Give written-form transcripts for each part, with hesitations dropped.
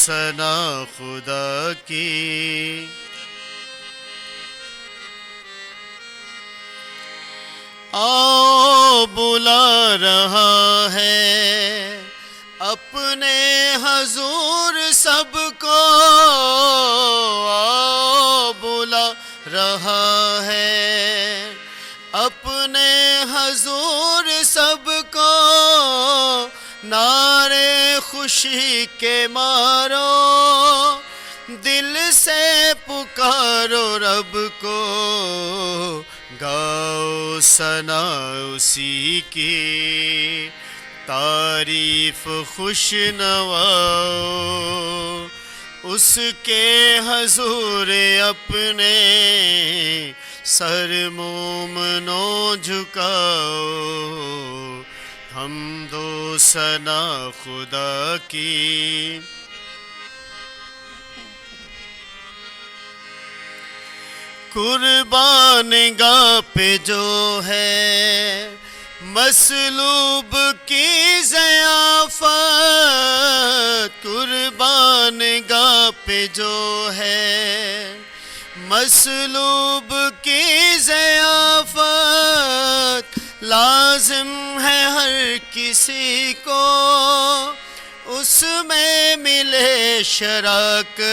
सना खुदा की। आओ बुला रहा है अपने हजूर सबको, आओ बुला रहा है अपने हजूर सबको। नारे खुशी के मारो दिल से पुकारो रब को, गाओ सना उसी की तारीफ खुश नवाओ। उसके हजूर अपने सर मोमनो झुकाओ। हम दो सना खुदा की। कुर्बान गाह पे जो है मसलूब की ज़ियाफ़त, कुर्बान गाह पे जो है मसलूब की ज़ियाफ़त। लाज़िम है हर किसी को उसमें मिले शराकत,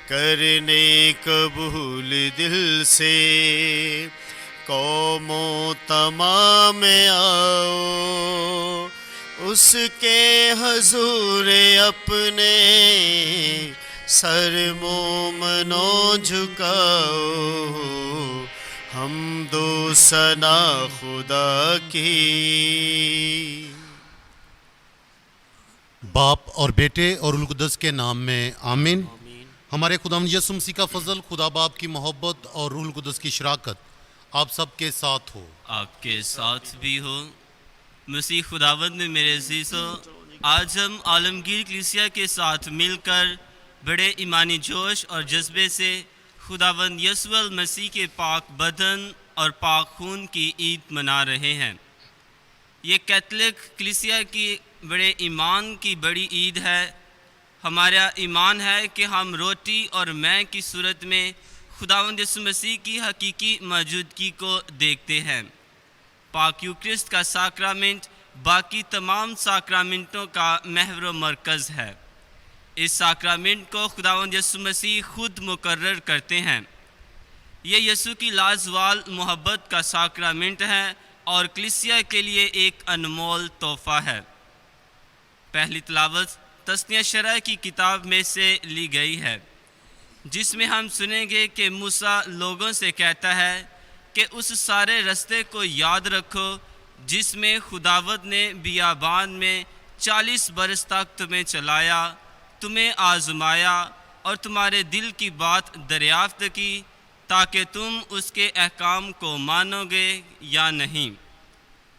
करने कबूल दिल से कौमों तमाम आओ। उसके हजूर अपने सर मोमनो झुकाओ। हम दो सना खुदा की। बाप और बेटे और रूह कुद्दस के नाम में आमीन। हमारे खुदावंद यीशु मसीह का फजल, खुदा बाप की मोहब्बत और रूह कुद्दस की शराकत आप सबके साथ हो। आपके साथ भी हो। मसीह खुदावंद में मेरे अज़ीज़ों, आज हम आलमगीर कलीसिया के साथ मिलकर बड़े ईमानी जोश और जज्बे से खुदावंद यीशु मसीह के पाक बदन और पाक खून की ईद मना रहे हैं। ये कैथलिक कलीसिया की बड़े ईमान की बड़ी ईद है। हमारा ईमान है कि हम रोटी और मैं की सूरत में खुदावंद यीशु मसीह की हकीकी मौजूदगी को देखते हैं। पाक यूक्रिस्ट का साक्रामेंट बाकी तमाम साक्रामेंटों का महवर मरकज़ है। इस साक्रामेंट को खुदावंद यीशु मसीह खुद मुकर्रर करते हैं। ये यीशु की लाजवाल मोहब्बत का साक्रामेंट है और कलीसिया के लिए एक अनमोल तोहफ़ा है। पहली तिलावत तस्निया शरह की किताब में से ली गई है, जिसमें हम सुनेंगे कि मूसा लोगों से कहता है कि उस सारे रास्ते को याद रखो जिसमें खुदावत ने बियाबान में 40 बरस तक तुम्हें चलाया, तुम्हें आजमाया और तुम्हारे दिल की बात दरियाफ्त की, ताकि तुम उसके अहकाम को मानोगे या नहीं।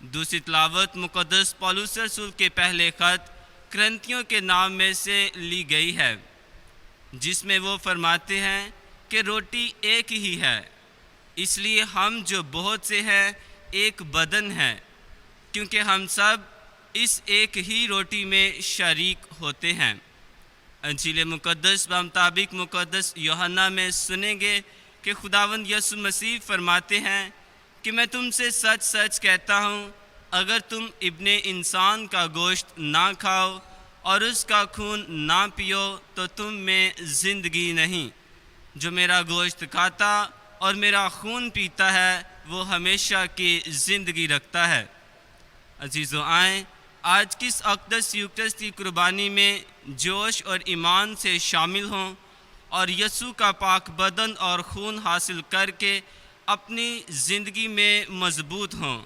दूसरी तिलावत मुक़द्दस पौलुस रसूल के पहले ख़त करंथियों के नाम में से ली गई है, जिसमें वो फरमाते हैं कि रोटी एक ही है, इसलिए हम जो बहुत से हैं एक बदन है, क्योंकि हम सब इस एक ही रोटी में शरीक होते हैं। अंजील मुक़द्दस मुताबिक मुक़द्दस यूहन्ना में सुनेंगे कि खुदावंद यीशु मसीह फरमाते हैं कि मैं तुमसे सच सच कहता हूँ, अगर तुम इब्ने इंसान का गोश्त ना खाओ और उसका खून ना पियो तो तुम में ज़िंदगी नहीं। जो मेरा गोश्त खाता और मेरा खून पीता है वो हमेशा की ज़िंदगी रखता है। अजीज़ों, आएँ आज किस अक़दस यूक्रिस्ट की कुर्बानी में जोश और ईमान से शामिल हों और यीशु का पाक बदन और खून हासिल करके अपनी ज़िंदगी में मजबूत हों।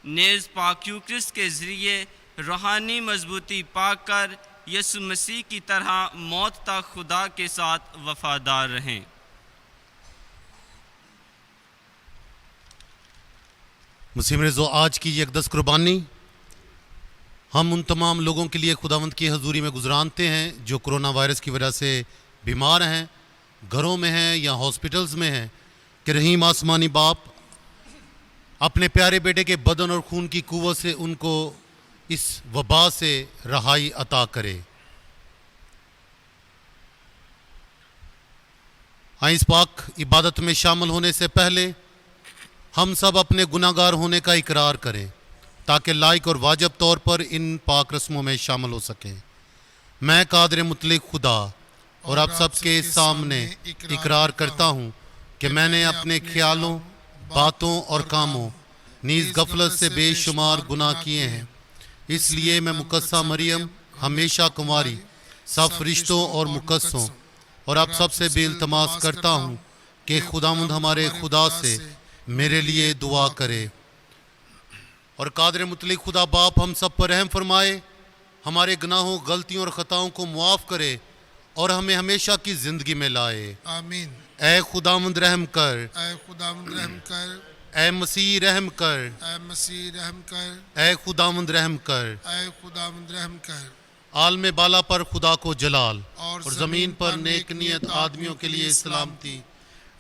नेज़ पाक यूक्रिस्ट के ज़रिए रूहानी मजबूती पाकर यीशु मसीह की तरह मौत तक खुदा के साथ वफ़ादार रहें। मुस्लिम रेज़ो, आज की ये अक़दस कुर्बानी हम उन तमाम लोगों के लिए खुदावंद की हजूरी में गुजरानते हैं जो कोरोना वायरस की वजह से बीमार हैं, घरों में हैं या हॉस्पिटल्स में हैं, कि रहीम आसमानी बाप अपने प्यारे बेटे के बदन और खून की कुव्वत से उनको इस वबा से रहाई अता करे। इस पाक इबादत में शामिल होने से पहले हम सब अपने गुनाहगार होने का इकरार करें ताकि लायक और वाजिब तौर पर इन पाक रस्मों में शामिल हो सकें। मैं कादिर मुतलक खुदा और आप सबके सामने इकरार करता हूँ कि मैंने अपने ख्यालों, बातों और कामों नीज़ गफलत से बेशुमार गुनाह किए हैं। इसलिए मैं मुकद्दसा मरियम हमेशा कुंवारी, सब फरिश्तों और मुकद्दसों और आप सबसे बेइल्तमास करता हूँ कि खुदावंद हमारे खुदा से मेरे लिए दुआ करे। और कादिर मुतलक खुदा बाप हम सब पर रहम फरमाए, हमारे गुनाहों, गलतियों और ख़ताओं को मुआफ़ करे और हमें हमेशा की ज़िंदगी में लाए। आमीन। ऐ खुदावंद रहम कर, ऐ खुदावंद रहम कर, ऐ मसीह रहम कर, ऐ मसीह रहम कर, ऐ खुदावंद रहम कर। ऐ खुदावंद रहम कर। आलम बाला पर खुदा को जलाल और और ज़मीन पर नेक नियत आदमियों के लिए सलामती।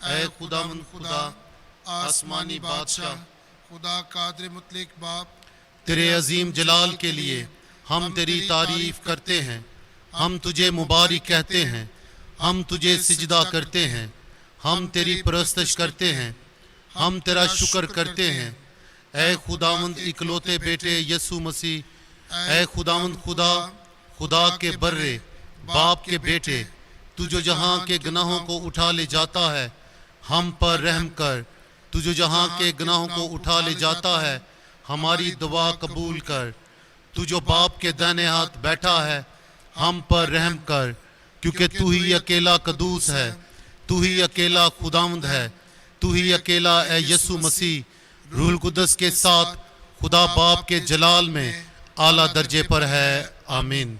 ऐ खुदावंद खुदा, आसमानी बादशाह, खुदा कादिर मुतलक बाप, तेरे अजीम जलाल के लिए हम तेरी तारीफ करते हैं। हम तुझे मुबारक कहते हैं, हम तुझे सिजदा करते हैं, हम तेरी परस्तश करते हैं, हम तेरा शुक्र करते हैं। ऐ खुदावंद इकलौते बेटे यसु मसीह, ऐ खुदावंद खुदा, खुदा के बर्रे बाप के बेटे, तू जो जहाँ के गुनाहों को उठा ले जाता है, हम पर रहम कर। तू जो जहाँ के गुनाहों को उठा ले जाता है, हमारी दुआ कबूल कर। तू जो बाप के दाहिने हाथ बैठा है, हम पर रहम कर, क्योंकि तू ही अकेला कदूस है, तू ही अकेला खुदावंद है, तू ही अकेला ए यसु मसीह रूहुल कुद्दस के साथ खुदा बाप के जलाल में आला दर्जे पर है। आमीन।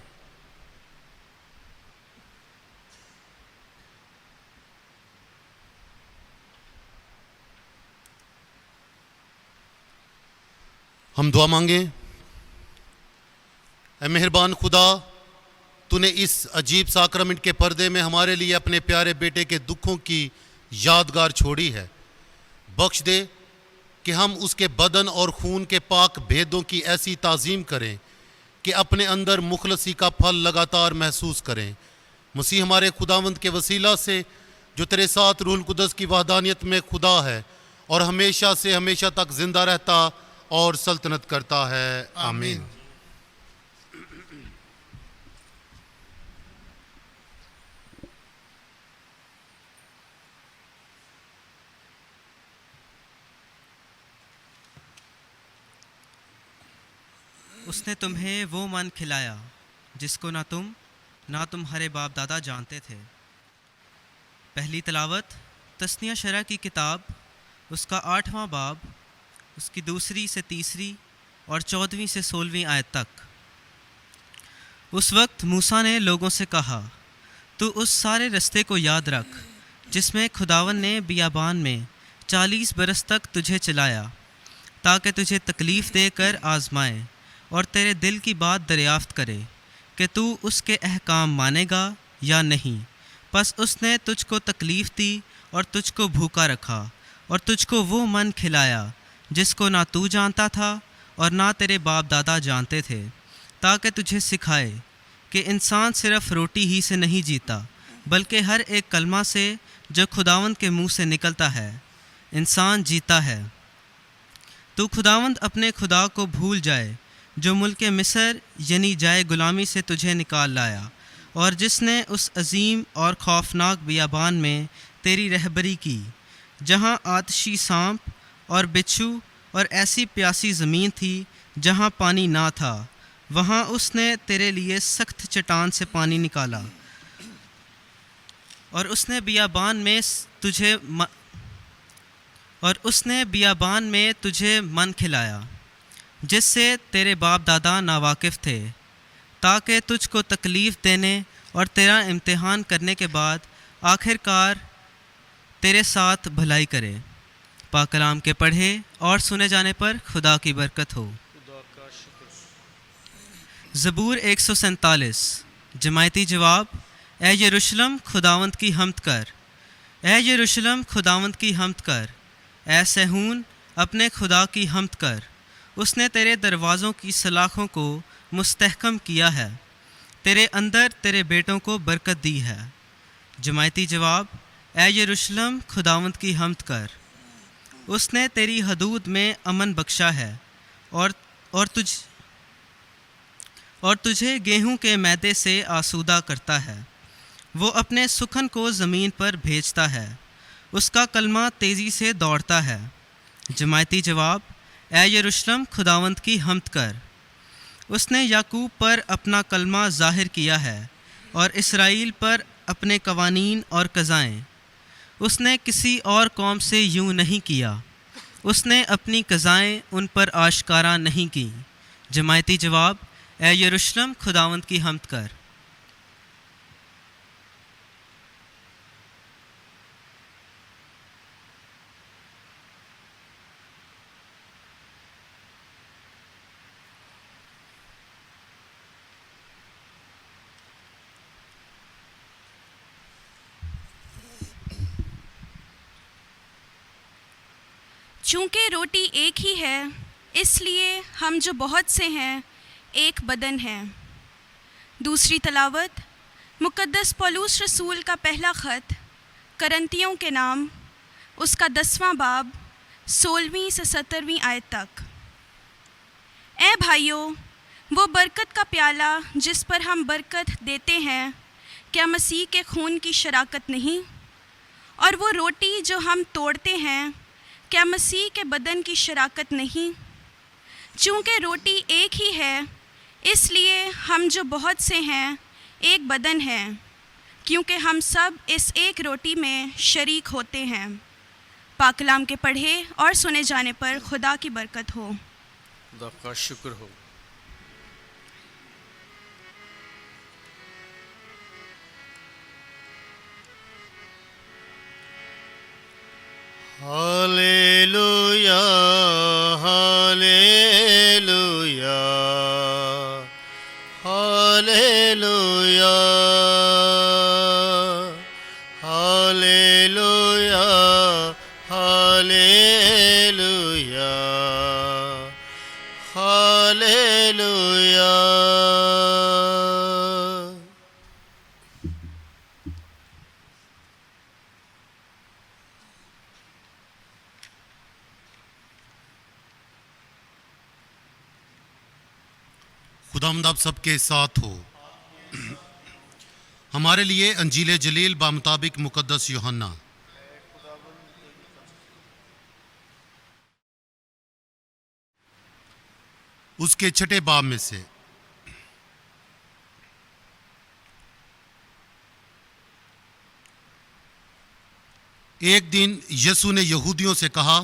हम दुआ मांगे। ऐ मेहरबान खुदा, तूने इस अजीब साक्रमेंट के पर्दे में हमारे लिए अपने प्यारे बेटे के दुखों की यादगार छोड़ी है। बख्श दे कि हम उसके बदन और खून के पाक भेदों की ऐसी ताज़ीम करें कि अपने अंदर मुखलसी का फल लगातार महसूस करें। मसीह हमारे खुदावंद के वसीला से, जो तेरे साथ रूहुल कुद्दस की वहदानियत में खुदा है और हमेशा से हमेशा तक जिंदा रहता और सल्तनत करता है। आमीन। उसने तुम्हें वो मन खिलाया जिसको ना तुम्हारे बाप दादा जानते थे। पहली तलावत तस्निया शरा की किताब, उसका 8वां बाब, उसकी 2 से 3 और 14 से 16 आयत तक। उस वक्त मूसा ने लोगों से कहा, तू उस सारे रास्ते को याद रख जिसमें खुदावन ने बियाबान में 40 बरस तक तुझे चलाया, ताकि तुझे तकलीफ़ देकर आजमाए और तेरे दिल की बात दरियाफ्त करे कि तू उसके अहकाम मानेगा या नहीं। बस उसने तुझको तकलीफ़ दी और तुझको भूखा रखा और तुझको वो मन खिलाया जिसको ना तू जानता था और ना तेरे बाप दादा जानते थे, ताकि तुझे सिखाए कि इंसान सिर्फ़ रोटी ही से नहीं जीता, बल्कि हर एक कलमा से जो खुदावंद के मुँह से निकलता है इंसान जीता है। तू खुदावंद अपने खुदा को भूल जाए जो मुल्क मिस्र यानी जाए गुलामी से तुझे निकाल लाया, और जिसने उस अजीम और खौफनाक बियाबान में तेरी रहबरी की, जहाँ आतशी सांप और बिच्छू और ऐसी प्यासी ज़मीन थी जहाँ पानी ना था। वहाँ उसने तेरे लिए सख्त चट्टान से पानी निकाला, और उसने बियाबान में तुझे मन खिलाया जिससे तेरे बाप दादा नावाकिफ़ थे, ताकि तुझको तकलीफ़ देने और तेरा इम्तिहान करने के बाद आखिरकार तेरे साथ भलाई करे। पाक कलाम के पढ़े और सुने जाने पर खुदा की बरकत हो। ज़बूर 147। जमायती जवाब। ए यरूशलेम खुदावंद की हम्द कर, ए यरूशलेम खुदावंद की हम्द कर, ए सहून अपने खुदा की हम्द कर। उसने तेरे दरवाज़ों की सलाखों को मुस्तहकम किया है, तेरे अंदर तेरे बेटों को बरकत दी है। जमायती जवाब। ए यरूशलेम खुदावंद की हम्द कर, उसने तेरी हदूद में अमन बख्शा है और तुझे गेहूं के मैदे से आसूदा करता है। वो अपने सुखन को ज़मीन पर भेजता है, उसका कलमा तेज़ी से दौड़ता है। जमायती जवाब, ए यरूशलेम खुदावंद की हम्द कर, उसने याकूब पर अपना कलमा ज़ाहिर किया है और इसराइल पर अपने कवानीन और कज़ाएँ। उसने किसी और कौम से यूं नहीं किया, उसने अपनी कज़ाएँ उन पर आश्कारा नहीं की। जमायती जवाब, ए यरूशलेम खुदावंद की हम्द कर। चूँकि रोटी एक ही है, इसलिए हम जो बहुत से हैं एक बदन हैं। दूसरी तलावत मुकद्दस पौलुस रसूल का पहला ख़त करंतियों के नाम, उसका 10वां बाब 16वीं से 17वीं आयत तक। ए भाइयों, वो बरकत का प्याला जिस पर हम बरकत देते हैं, क्या मसीह के खून की शराकत नहीं? और वो रोटी जो हम तोड़ते हैं, क्या मसीह के बदन की शराकत नहीं? चूँकि रोटी एक ही है, इसलिए हम जो बहुत से हैं एक बदन हैं, क्योंकि हम सब इस एक रोटी में शरीक होते हैं। पाकलाम के पढ़े और सुने जाने पर खुदा की बरकत हो। खुदा का शुक्र हो। Hallelujah, hallelujah, hallelujah, hallelujah, hallelujah, hallelujah. खुदावंद आप सबके साथ हो। हमारे लिए अंजील जलील बामुताबिक मुकद्दस यूहन्ना उसके 6 बाब में से एक दिन यीशु ने यहूदियों से कहा,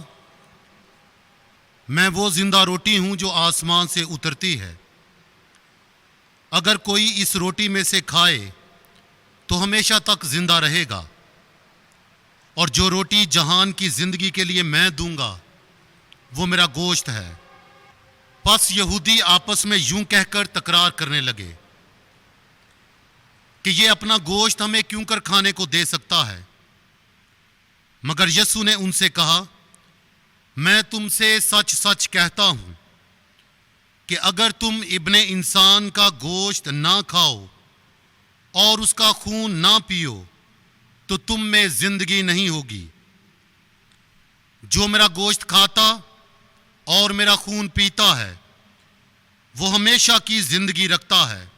मैं वो जिंदा रोटी हूं जो आसमान से उतरती है। अगर कोई इस रोटी में से खाए तो हमेशा तक जिंदा रहेगा, और जो रोटी जहान की जिंदगी के लिए मैं दूंगा वो मेरा गोश्त है। बस यहूदी आपस में यूं कहकर तकरार करने लगे कि ये अपना गोश्त हमें क्यों कर खाने को दे सकता है। मगर यीशु ने उनसे कहा, मैं तुमसे सच सच कहता हूं कि अगर तुम इब्ने इंसान का गोश्त ना खाओ और उसका खून ना पियो तो तुम में जिंदगी नहीं होगी। जो मेरा गोश्त खाता और मेरा खून पीता है वो हमेशा की जिंदगी रखता है,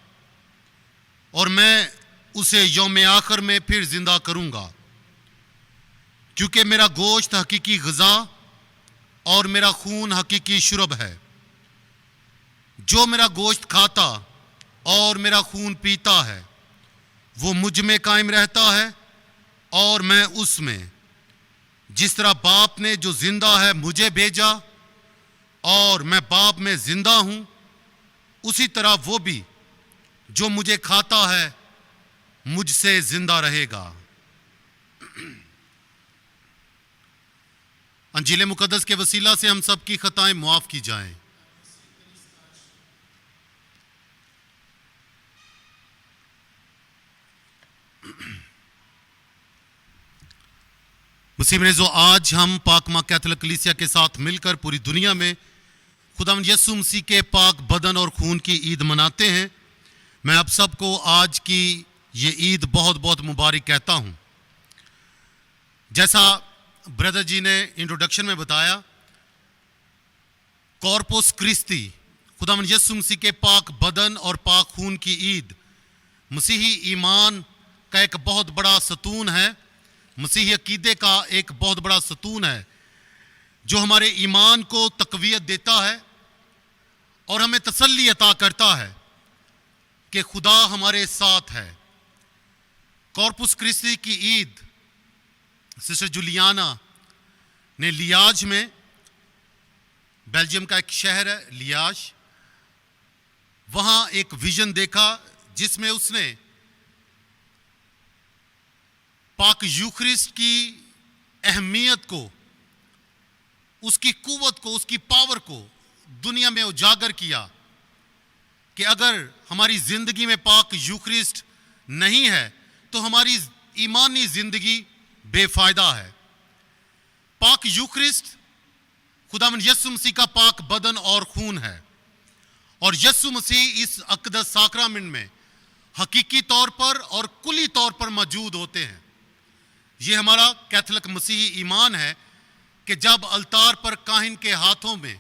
और मैं उसे यौम आखिर में फिर जिंदा करूंगा, क्योंकि मेरा गोश्त हकीकी ग़िज़ा और मेरा खून हकीकी शुरब है। जो मेरा गोश्त खाता और मेरा खून पीता है वो मुझ में कायम रहता है और मैं उसमें। जिस तरह बाप ने जो जिंदा है मुझे भेजा और मैं बाप में जिंदा हूं, उसी तरह वो भी जो मुझे खाता है मुझसे जिंदा रहेगा। अंजील मुकद्दस के वसीला से हम सब की खताएं मुआफ की जाएं। मुसीब ने जो आज हम पाक मां कैथोलिक कलीसिया के साथ मिलकर पूरी दुनिया में खुदावंद यीशु मसीह के पाक बदन और खून की ईद मनाते हैं, मैं आप सबको आज की ये ईद बहुत बहुत मुबारक कहता हूँ। जैसा ब्रदर जी ने इंट्रोडक्शन में बताया, कॉर्पस क्रिस्ती, खुदावंद यीशु मसीह के पाक बदन और पाक खून की ईद मसीही ईमान का एक बहुत बड़ा सतून है, मसीही अकीदे का एक बहुत बड़ा सतून है जो हमारे ईमान को तकवीयत देता है और हमें तसल्ली अता करता है कि खुदा हमारे साथ है। कॉर्पस क्रिस्ती की ईद सिस्टर जूलियाना ने लियाज में, बेल्जियम का एक शहर है लियाज, वहां एक विजन देखा जिसमें उसने पाक यूखरिस्ट की अहमियत को, उसकी कुव्वत को, उसकी पावर को दुनिया में उजागर किया कि अगर हमारी जिंदगी में पाक यूखरिस्ट नहीं है तो हमारी ईमानी जिंदगी बेफायदा है। पाक यूखरिस्ट खुदावंद यीशु मसीह का पाक बदन और खून है और यीशु मसीह इस अक़दस साक्रामेंट में हकीकी तौर पर और कुली तौर पर मौजूद होते हैं। ये हमारा कैथोलिक मसीही ईमान है कि जब अलतार पर काहिन के हाथों में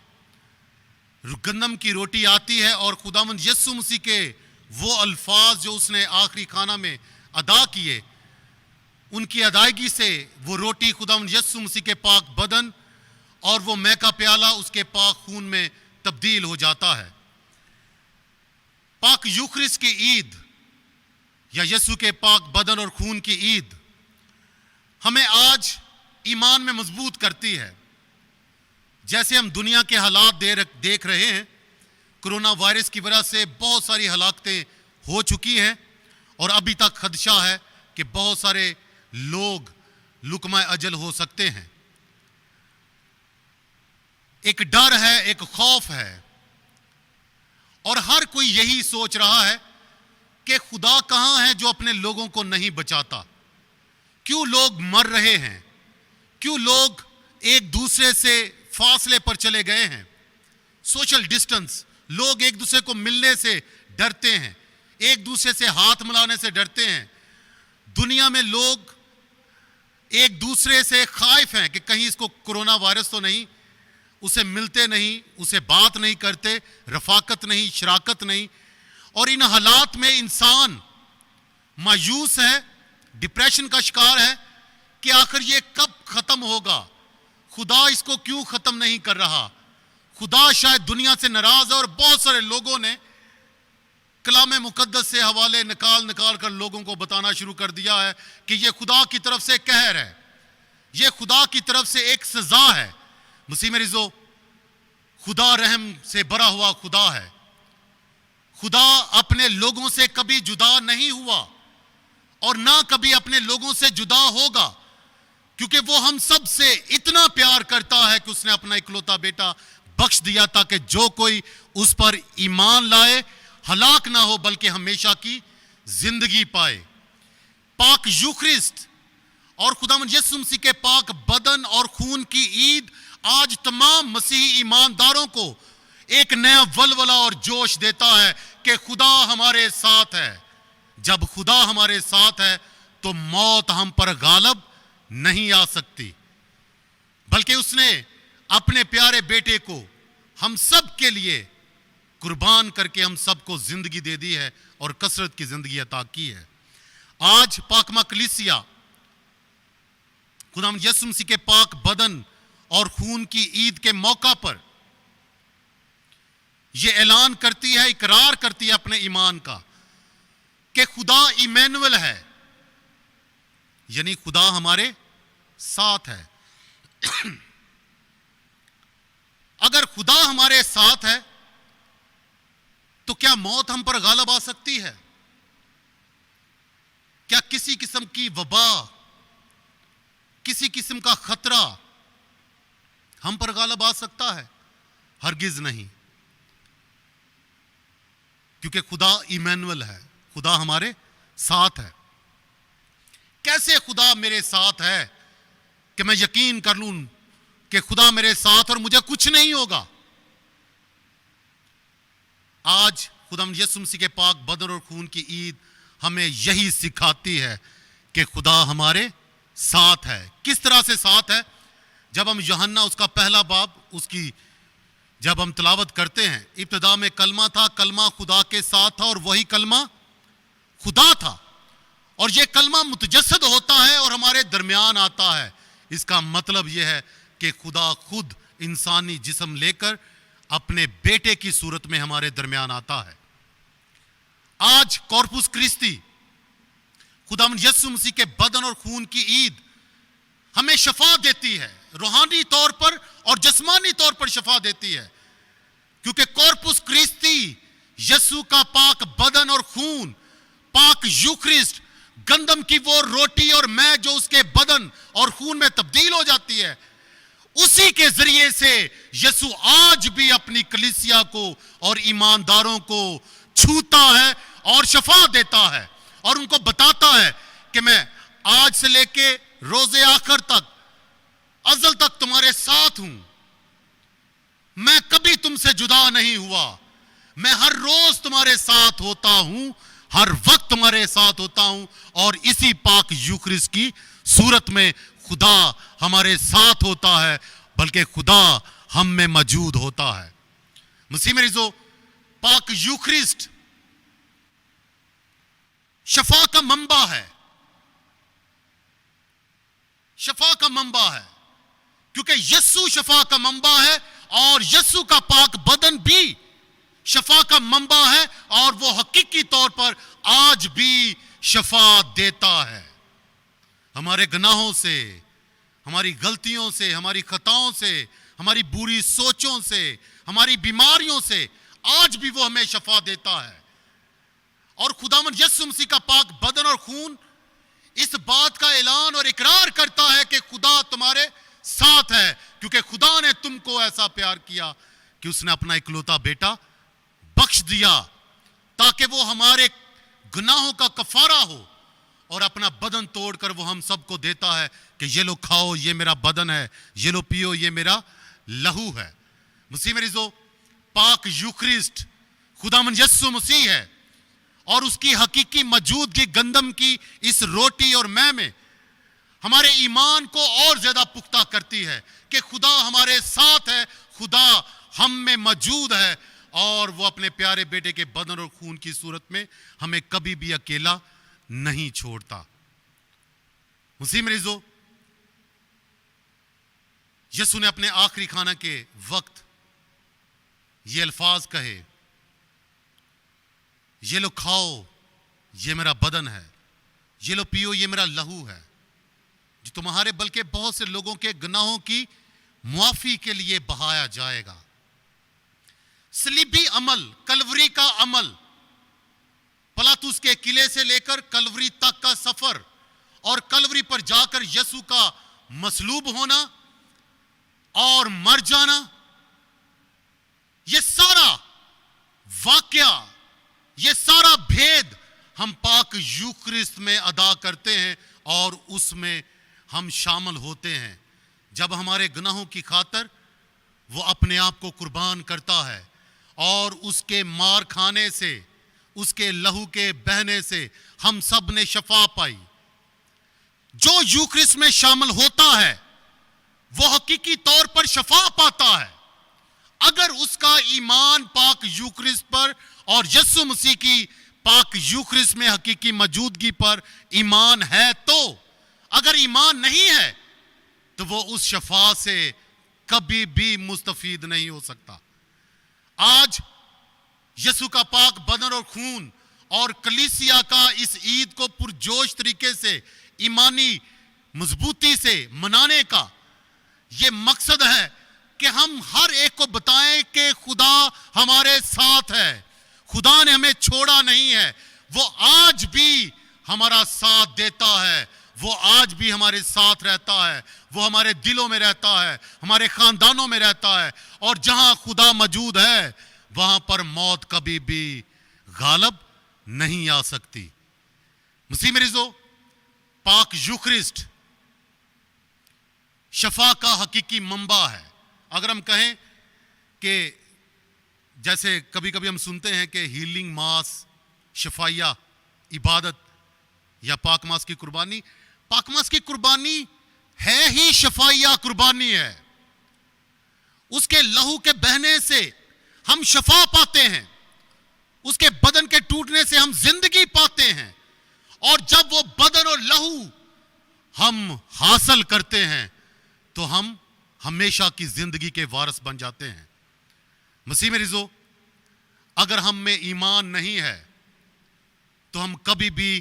गंदम की रोटी आती है और खुदावंद यीशु मसीह के वो अल्फाज जो उसने आखिरी खाना में अदा किए, उनकी अदायगी से वो रोटी खुदावंद यीशु मसीह के पाक बदन और वो महका प्याला उसके पाक खून में तब्दील हो जाता है। पाक यूखरिस्ट की ईद या यीशु के पाक बदन और खून की ईद हमें आज ईमान में मजबूत करती है। जैसे हम दुनिया के हालात देख रहे हैं, कोरोना वायरस की वजह से बहुत सारी हलाकतें हो चुकी हैं और अभी तक खदशा है कि बहुत सारे लोग लुकमा अजल हो सकते हैं। एक डर है, एक खौफ है और हर कोई यही सोच रहा है कि खुदा कहां है जो अपने लोगों को नहीं बचाता। क्यों लोग मर रहे हैं, क्यों लोग एक दूसरे से फासले पर चले गए हैं। सोशल डिस्टेंस, लोग एक दूसरे को मिलने से डरते हैं, एक दूसरे से हाथ मिलाने से डरते हैं। दुनिया में लोग एक दूसरे से खाइफ हैं कि कहीं इसको कोरोना वायरस तो नहीं, उसे मिलते नहीं, उसे बात नहीं करते, रफाकत नहीं, शराकत नहीं। और इन हालात में इंसान मायूस है, डिप्रेशन का शिकार है कि आखिर ये कब खत्म होगा, खुदा इसको क्यों खत्म नहीं कर रहा। खुदा शायद दुनिया से नाराज है और बहुत सारे लोगों ने कलाम मुकद्दस से हवाले निकाल कर लोगों को बताना शुरू कर दिया है कि ये खुदा की तरफ से कहर है, ये खुदा की तरफ से एक सजा है। मुसीह में रिजो, खुदा रहम से भरा हुआ खुदा है। खुदा अपने लोगों से कभी जुदा नहीं हुआ और ना कभी अपने लोगों से जुदा होगा, क्योंकि वो हम सब से इतना प्यार करता है कि उसने अपना इकलौता बेटा बख्श दिया ताकि जो कोई उस पर ईमान लाए हलाक ना हो बल्कि हमेशा की जिंदगी पाए। पाक यूखरिस्ट और खुदावंद यीशु मसीह के पाक बदन और खून की ईद आज तमाम मसीही ईमानदारों को एक नया वलवला और जोश देता है कि खुदा हमारे साथ है। जब खुदा हमारे साथ है तो मौत हम पर गालब नहीं आ सकती, बल्कि उसने अपने प्यारे बेटे को हम सब के लिए कुर्बान करके हम सबको जिंदगी दे दी है और कसरत की जिंदगी अता की है। आज पाकमा कलीसिया खुदावंद यीशु मसीह के पाक बदन और खून की ईद के मौका पर यह ऐलान करती है, इकरार करती है अपने ईमान का कि खुदा इमैनुअल है, यानी खुदा हमारे साथ है। अगर खुदा हमारे साथ है तो क्या मौत हम पर गालिब आ सकती है? क्या किसी किस्म की वबा, किसी किस्म का खतरा हम पर गालिब आ सकता है? हरगिज नहीं, क्योंकि खुदा इमैनुअल है, खुदा हमारे साथ है। कैसे खुदा मेरे साथ है कि मैं यकीन कर लूं कि खुदा मेरे साथ और मुझे कुछ नहीं होगा? आज खुदावंद यीशु मसीह के पाक बदन और खून की ईद हमें यही सिखाती है कि खुदा हमारे साथ है। किस तरह से साथ है? जब हम यूहन्ना उसका पहला बाब उसकी जब हम तिलावत करते हैं, इब्तिदा में कलमा था, कलमा खुदा के साथ था और वही कलमा खुदा था, और ये कलमा मुतजस्सद होता है और हमारे दरमियान आता है। इसका मतलब यह है कि खुदा खुद इंसानी जिस्म लेकर अपने बेटे की सूरत में हमारे दरमियान आता है। आज कॉर्पुस क्रिस्टी, खुदावंद यीशु मसीह के बदन और खून की ईद हमें शफा देती है, रूहानी तौर पर और जिस्मानी तौर पर शफा देती है, क्योंकि कॉर्पुस क्रिस्टी यीशु का पाक बदन और खून, पाक यूक्रिस्ट, गंदम की वो रोटी और मैं जो उसके बदन और खून में तब्दील हो जाती है, उसी के जरिए से यीशु आज भी अपनी कलीसिया को और ईमानदारों को छूता है और शफा देता है और उनको बताता है कि मैं आज से लेके रोजे आखिर तक, अज़ल तक तुम्हारे साथ हूं। मैं कभी तुमसे जुदा नहीं हुआ, मैं हर रोज तुम्हारे साथ होता हूं, हर वक्त तुम्हारे साथ होता हूं। और इसी पाक यूक्रिस्ट की सूरत में खुदा हमारे साथ होता है, बल्कि खुदा हम में मौजूद होता है। मसीह में जो पाक यूक्रिस्ट शफा का मंबा है, शफा का मंबा है, क्योंकि यीशु शफा का मंबा है और यीशु का पाक बदन भी शफा का मंबा है, और वो हकीकी तौर पर आज भी शफा देता है। हमारे गुनाहों से, हमारी गलतियों से, हमारी खताओं से, हमारी बुरी सोचों से, हमारी बीमारियों से आज भी वो हमें शफा देता है। और खुदावंद यीशु मसीह का पाक बदन और खून इस बात का ऐलान और इकरार करता है कि खुदा तुम्हारे साथ है, क्योंकि खुदा ने तुमको ऐसा प्यार किया कि उसने अपना इकलौता बेटा बख्श दिया, ताकि वो हमारे गुनाहों का कफारा हो, और अपना बदन तोड़कर वो हम सबको देता है कि ये लो खाओ, ये मेरा बदन है, ये लो पियो, ये मेरा लहू है। मसीह मेरी जो पाक यूक्रिस्ट खुदावंद यीशु मसीह है, और उसकी हकीकी मौजूदगी गंदम की इस रोटी और मैं में हमारे ईमान को और ज्यादा पुख्ता करती है कि खुदा हमारे साथ है, खुदा हम में मौजूद है, और वो अपने प्यारे बेटे के बदन और खून की सूरत में हमें कभी भी अकेला नहीं छोड़ता। मसीह मरीजों, यीशु ने अपने आखिरी खाना के वक्त ये अल्फाज कहे, ये लो खाओ, ये मेरा बदन है, ये लो पियो, ये मेरा लहू है, जो तुम्हारे बल्कि बहुत से लोगों के गुनाहों की मुआफी के लिए बहाया जाएगा। सलीबी अमल, कलवरी का अमल, पिलातुस के किले से लेकर कलवरी तक का सफर, और कलवरी पर जाकर यीशु का मसलूब होना और मर जाना, ये सारा वाकया, ये सारा भेद हम पाक यूक्रिस्ट में अदा करते हैं और उसमें हम शामिल होते हैं। जब हमारे गुनाहों की खातर वो अपने आप को कुर्बान करता है और उसके मार खाने से, उसके लहू के बहने से हम सब ने शफा पाई। जो यूक्रिस्ट में शामिल होता है वो हकीकी तौर पर शफा पाता है। अगर उसका ईमान पाक यूक्रिस्ट पर और यीशु मसीह की पाक यूक्रिस्ट में हकीकी मौजूदगी पर ईमान है तो, अगर ईमान नहीं है तो वो उस शफा से कभी भी मुस्तफीद नहीं हो सकता। आज यीशु का पाक बदन और खून और कलीसिया का इस ईद को पुरजोश तरीके से ईमानी मजबूती से मनाने का ये मकसद है कि हम हर एक को बताएं कि खुदा हमारे साथ है, खुदा ने हमें छोड़ा नहीं है, वो आज भी हमारा साथ देता है, वो आज भी हमारे साथ रहता है, वो हमारे दिलों में रहता है, हमारे खानदानों में रहता है, और जहां खुदा मौजूद है वहां पर मौत कभी भी गालब नहीं आ सकती। मसीह मरीजों, पाक यूक्रिस्ट शफा का हकीकी मंबा है। अगर हम कहें कि जैसे कभी कभी हम सुनते हैं कि हीलिंग मास, शफाया इबादत या पाक मास की कुर्बानी, पाकमास की कुर्बानी है ही शफाइया कुर्बानी है। उसके लहू के बहने से हम शफा पाते हैं, उसके बदन के टूटने से हम जिंदगी पाते हैं, और जब वो बदन और लहू हम हासिल करते हैं तो हम हमेशा की जिंदगी के वारिस बन जाते हैं। मसीह में रिजो, अगर हम में ईमान नहीं है तो हम कभी भी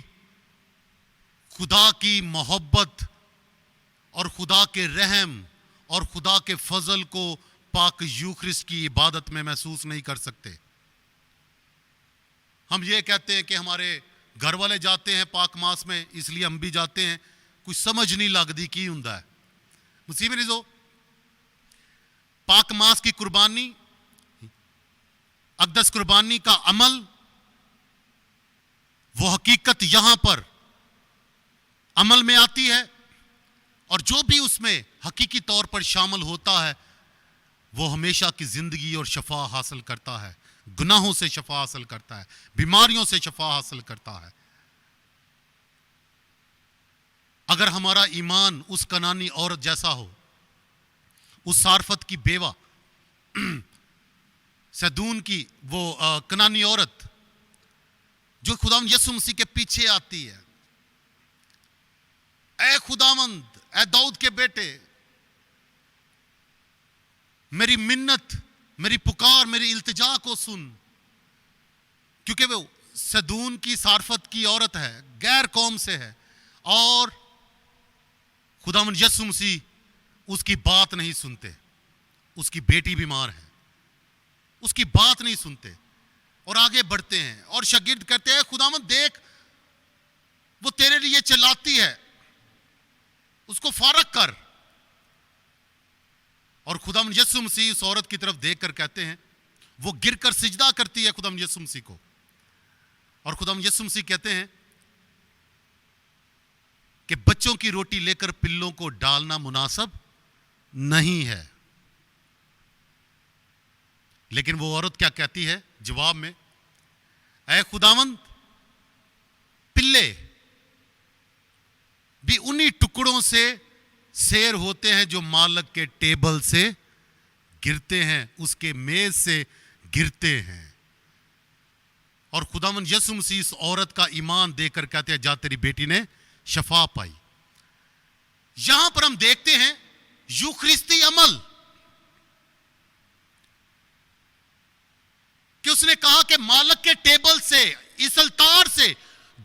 खुदा की मोहब्बत और खुदा के रहम और खुदा के फजल को पाक यूख्रिस्ट की इबादत में महसूस नहीं कर सकते। हम ये कहते हैं कि हमारे घर वाले जाते हैं पाक मास में, इसलिए हम भी जाते हैं। कुछ समझ नहीं लगती की हुंदा है। मसीह में रिजो, पाक मास की कुर्बानी, अक़दस कुर्बानी का अमल, वो हकीकत यहां पर अमल में आती है, और जो भी उसमें हकीकी तौर पर शामिल होता है वो हमेशा की जिंदगी और शफा हासिल करता है, गुनाहों से शफा हासिल करता है, बीमारियों से शफा हासिल करता है। अगर हमारा ईमान उस कनानी औरत जैसा हो, उस सारफत की बेवा, सैदून की वो कनानी औरत जो खुदावंद यीशु मसीह के पीछे आती है, ऐ खुदावंद, ऐ दाऊद के बेटे, मेरी मिन्नत, मेरी पुकार, मेरी इल्तिजा को सुन। क्योंकि वो सैदून की सारफत की औरत है, गैर कौम से है, और खुदावंद यीशु मसीह उसकी बात नहीं सुनते। उसकी बेटी बीमार है, उसकी बात नहीं सुनते और आगे बढ़ते हैं और शागिर्द कहते हैं, खुदावंद देख, वो तेरे लिए चिल्लाती है, उसको फारग कर। और खुदावंद यीशु मसीह उस औरत की तरफ देखकर कहते हैं, वो गिरकर सिजदा करती है खुदावंद यीशु मसीह को, और खुदावंद यीशु मसीह कहते हैं कि बच्चों की रोटी लेकर पिल्लों को डालना मुनासिब नहीं है। लेकिन वो औरत क्या कहती है जवाब में, ऐ खुदावंद, पिल्ले भी उन्हीं टुकड़ों से सेर होते हैं जो मालिक के टेबल से गिरते हैं, उसके मेज से गिरते हैं। और खुदावंद यीशु मसीह इस औरत का ईमान देकर कहते हैं, जा तेरी बेटी ने शफा पाई। यहां पर हम देखते हैं यूखरिस्ती अमल कि उसने कहा कि मालिक के टेबल से, इस अलतार से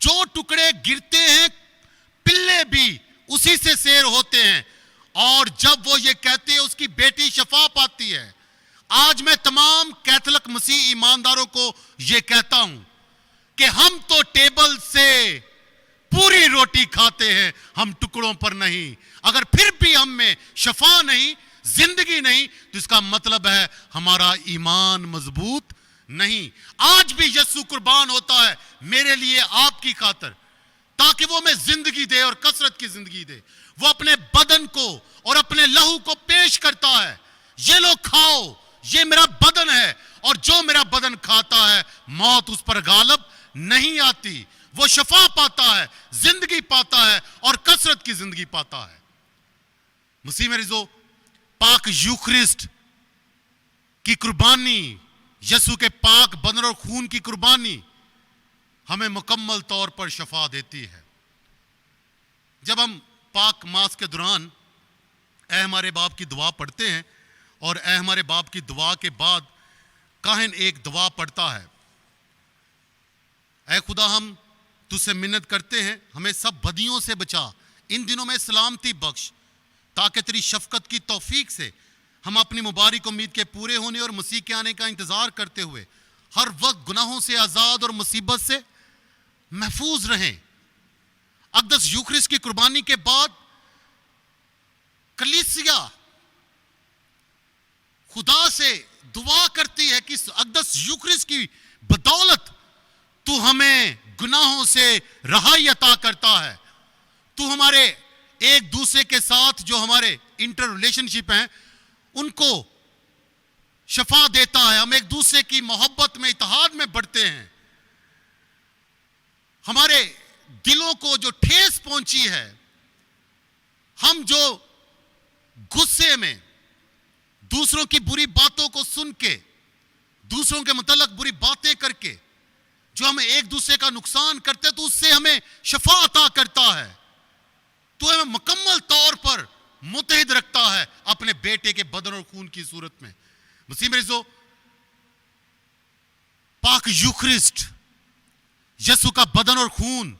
जो टुकड़े गिरते हैं, पिल्ले भी उसी से सेर होते हैं। और जब वो ये कहते हैं, उसकी बेटी शफा पाती है। आज मैं तमाम कैथोलिक मसीह ईमानदारों को यह कहता हूं कि हम तो टेबल से पूरी रोटी खाते हैं, हम टुकड़ों पर नहीं। अगर फिर भी हम में शफा नहीं, जिंदगी नहीं, तो इसका मतलब है हमारा ईमान मजबूत नहीं। आज भी यीशु कुर्बान होता है मेरे लिए, आपकी खातिर, ताकि वो हमें जिंदगी दे और कसरत की जिंदगी दे। वो अपने बदन को और अपने लहू को पेश करता है, ये लो खाओ, ये मेरा बदन है, और जो मेरा बदन खाता है मौत उस पर गालिब नहीं आती। वो शफा पाता है, जिंदगी पाता है और कसरत की जिंदगी पाता है। मसीह में रिजो, पाक यूखरिस्ट की कुर्बानी, यीशु के पाक बदन और खून की कुर्बानी हमें मुकम्मल तौर पर शफा देती है। जब हम पाक मास के दौरान ऐ हमारे बाप की दुआ पढ़ते हैं, और ऐ हमारे बाप की दुआ के बाद काहिन एक दुआ पढ़ता है, ऐ खुदा, हम तुझसे मिन्नत करते हैं, हमें सब बदियों से बचा, इन दिनों में सलामती बख्श, ताकि तेरी शफकत की तौफीक से हम अपनी मुबारक उम्मीद के पूरे होने और मसीह के आने का इंतजार करते हुए हर वक्त गुनाहों से आजाद और मुसीबत से महफूज रहें। अक़दस यूखरिस्ट की कुर्बानी के बाद कलीसिया खुदा से दुआ करती है कि अक़दस यूखरिस्ट की बदौलत तू हमें गुनाहों से रहाई अता करता है, तू हमारे एक दूसरे के साथ जो हमारे इंटर रिलेशनशिप हैं उनको शफा देता है, हम एक दूसरे की मोहब्बत में, इत्तेहाद में बढ़ते हैं। हमारे दिलों को जो ठेस पहुंची है हम जो गुस्से में दूसरों की बुरी बातों को सुन के, दूसरों के मुतल्लक बुरी बातें करके जो हम एक दूसरे का नुकसान करते हैं, तो उससे हमें शफा अता करता है, तो हमें मुकम्मल तौर पर मुत्तहिद रखता है अपने बेटे के बदन और खून की सूरत में। मसीह में जो पाक यूखरिस्ट यसु का बदन और खून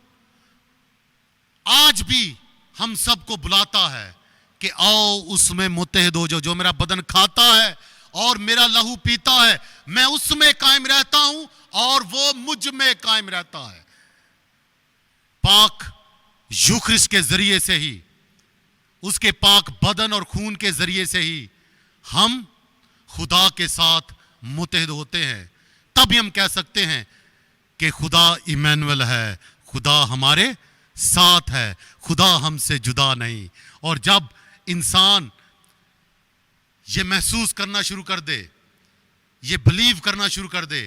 आज भी हम सबको बुलाता है कि आओ उसमें मुत्तहिद हो जाओ। जो मेरा बदन खाता है और मेरा लहू पीता है, मैं उसमें कायम रहता हूं और वो मुझ में कायम रहता है। पाक यूखरिस्ट के जरिए से ही, उसके पाक बदन और खून के जरिए से ही हम खुदा के साथ मुत्तहिद होते हैं। तभी हम कह सकते हैं कि खुदा इमैनुअल है, खुदा हमारे साथ है, खुदा हमसे जुदा नहीं। और जब इंसान ये महसूस करना शुरू कर दे, ये बिलीव करना शुरू कर दे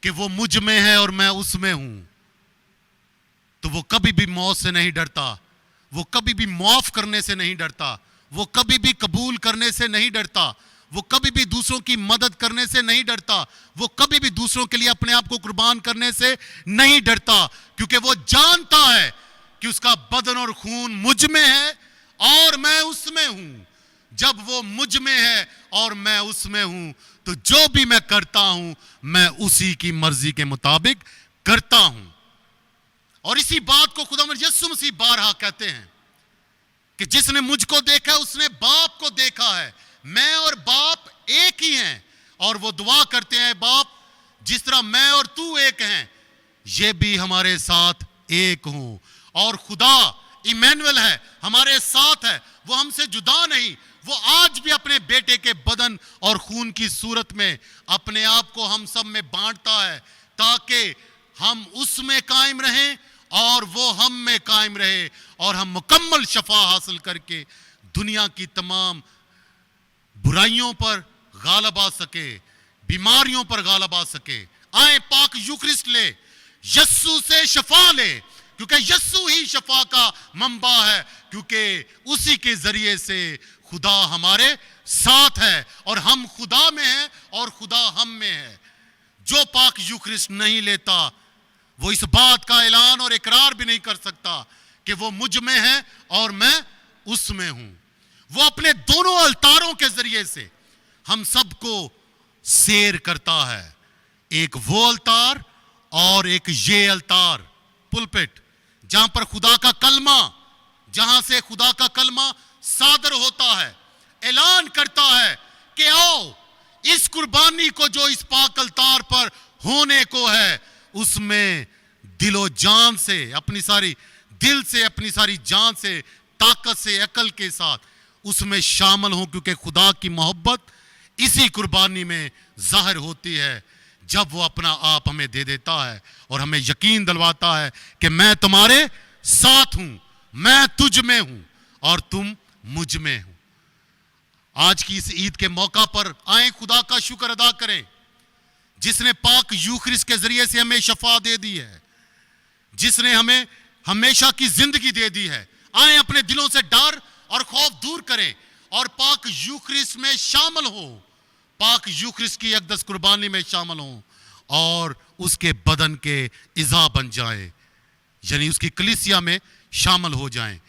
कि वो मुझ में है और मैं उसमें हूं, तो वो कभी भी मौत से नहीं डरता, वो कभी भी माफ करने से नहीं डरता, वो कभी भी कबूल करने से नहीं डरता, वो कभी भी दूसरों की मदद करने से नहीं डरता, वो कभी भी दूसरों के लिए अपने आप को कुर्बान करने से नहीं डरता, क्योंकि वो जानता है कि उसका बदन और खून मुझ में है और मैं उसमें हूं। जब वो मुझ में है और मैं उसमें हूं, तो जो भी मैं करता हूं मैं उसी की मर्जी के मुताबिक करता हूं। और इसी बात को खुदावंद यीशु मसीह बारहा कहते हैं कि जिसने मुझको देखा उसने बाप को देखा है, मैं और बाप एक ही हैं। और वो दुआ करते हैं, बाप जिस तरह मैं और तू एक हैं, ये भी हमारे साथ एक हो। और खुदा इमैनुअल है, हमारे साथ है, वो हमसे जुदा नहीं। वो आज भी अपने बेटे के बदन और खून की सूरत में अपने आप को हम सब में बांटता है, ताकि हम उसमें कायम रहें और वो हम में कायम रहे, और हम मुकम्मल शफा हासिल करके दुनिया की तमाम बुराइयों पर गालब आ सके, बीमारियों पर गालब आ सके। आए पाक यूखरिस्ट ले, यस्सु से शफा ले, क्योंकि यस्सु ही शफा का मंबा है, क्योंकि उसी के जरिए से खुदा हमारे साथ है और हम खुदा में हैं और खुदा हम में है। जो पाक यूखरिस्ट नहीं लेता, वो इस बात का ऐलान और इकरार भी नहीं कर सकता कि वो मुझ में है और मैं उसमें हूं। वो अपने दोनों अलतारों के जरिए से हम सबको सेर करता है, एक वो अलतार और एक ये अलतार, पुलपिट, जहां पर खुदा का कलमा, जहां से खुदा का कलमा सादर होता है, ऐलान करता है कि आओ इस कुर्बानी को जो इस पाक अलतार पर होने को है, उसमें दिलो जान से, अपनी सारी दिल से, अपनी सारी जान से, ताकत से, अकल के साथ उसमें शामिल हो, क्योंकि खुदा की मोहब्बत इसी कुर्बानी में जाहिर होती है, जब वो अपना आप हमें दे देता है और हमें यकीन दिलवाता है कि मैं तुम्हारे साथ हूं, मैं तुझ में हूं और तुम मुझ में हो। आज की इस ईद के मौका पर आए खुदा का शुक्र अदा करें, जिसने पाक यूखरिस्ट के जरिए से हमें शफा दे दी है, जिसने हमें हमेशा की जिंदगी दे दी है। आए अपने दिलों से डर और खौफ दूर करें और पाक यूखरिस्ट में शामिल हो, पाक यूखरिस्ट की अक़दस कुर्बानी में शामिल हो और उसके बदन के इज़ा बन जाए, यानी उसकी कलीसिया में शामिल हो जाएं।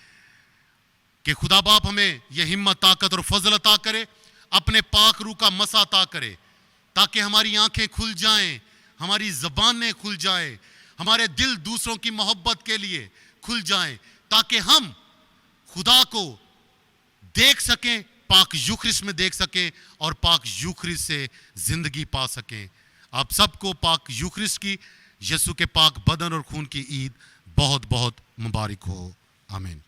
कि खुदा बाप हमें यह हिम्मत, ताकत और फजल अता करे, अपने पाक रूह का मसा अता करे, ताकि हमारी आंखें खुल जाएं, हमारी ज़बानें खुल जाएं, हमारे दिल दूसरों की मोहब्बत के लिए खुल जाएं, ताकि हम खुदा को देख सकें, पाक यूखरिस्ट में देख सकें और पाक यूखरिस्ट से जिंदगी पा सकें। आप सबको पाक यूखरिस्ट की, यीशु के पाक बदन और खून की ईद बहुत बहुत मुबारक हो। आमीन।